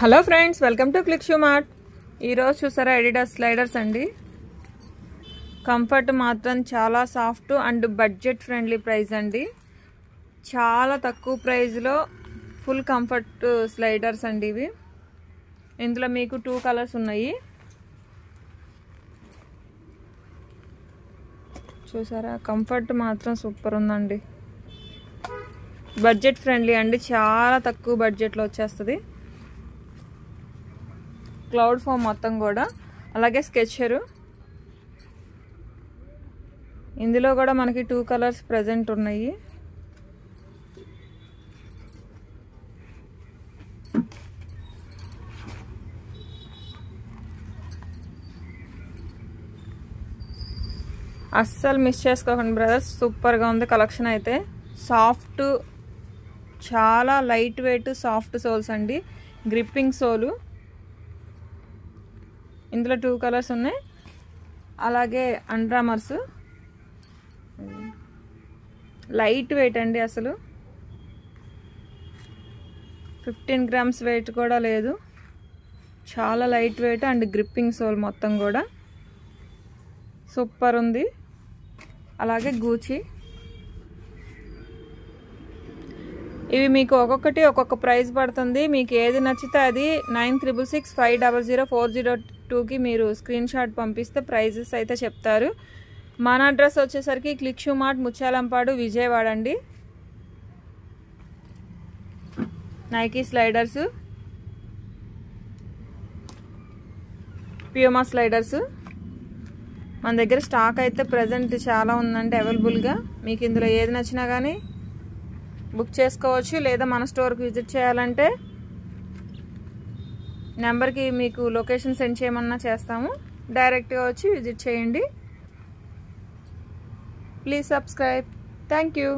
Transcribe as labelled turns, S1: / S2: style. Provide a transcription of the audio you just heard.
S1: Hello friends, welcome to click shoe mart. ఈరోజు చూసారా Adidas sliders అండి. కంఫర్ట్ మాత్రం చాలా soft and budget friendly price అండి. చాలా తక్కువ ప్రైస్లో ఫుల్ కంఫర్ట్ స్లైడర్స్ అండి ఇవి. ఇందులో మీకు 2 కలర్స్ ఉన్నాయి. చూసారా, కంఫర్ట్ మాత్రం సూపర్ ఉందండి. బడ్జెట్ ఫ్రెండ్లీ అండి, చాలా తక్కువ బడ్జెట్లో వచ్చేస్తుంది. క్లౌడ్ ఫామ్ మొత్తం కూడా, అలాగే స్కెచరు. ఇందులో కూడా మనకి 2 కలర్స్ ప్రజెంట్ ఉన్నాయి. అస్సలు మిస్ చేసుకోకండి బ్రదర్స్, సూపర్గా ఉంది కలెక్షన్ అయితే. సాఫ్ట్, చాలా లైట్ వెయిట్ సాఫ్ట్ సోల్స్ అండి, గ్రిప్పింగ్ సోలు. ఇందులో 2 కలర్స్ ఉన్నాయి. అలాగే అండ్రామర్స్, లైట్ వెయిట్ అండి, అసలు 15 గ్రామ్స్ వెయిట్ కూడా లేదు. చాలా light weight and gripping sole మొత్తం కూడా సూపర్ ఉంది. అలాగే గూచి. ఇవి మీకు ఒక్కొక్కటి ఒక్కొక్క ప్రైస్ పడుతుంది. మీకు ఏది నచ్చితే అది 9665004002కి మీరు స్క్రీన్ షాట్ పంపిస్తే ప్రైజెస్ అయితే చెప్తారు. మన అడ్రస్ వచ్చేసరికి click shoe mart, Mutyalampadu, Vijayawada అండి. నైకీ స్లైడర్స్, ప్యూమా స్లైడర్స్ మన దగ్గర స్టాక్ అయితే ప్రజెంట్ చాలా ఉందండి అవైలబుల్గా. మీకు ఇందులో ఏది నచ్చినా కానీ బుక్ చేసుకోవచ్చు, లేదా మన స్టోర్కి విజిట్ చేయాలంటే నెంబర్కి మీకు లొకేషన్ సెండ్ చేయమన్నా చేస్తాము. డైరెక్ట్గా వచ్చి విజిట్ చేయండి. Please subscribe. Thank you.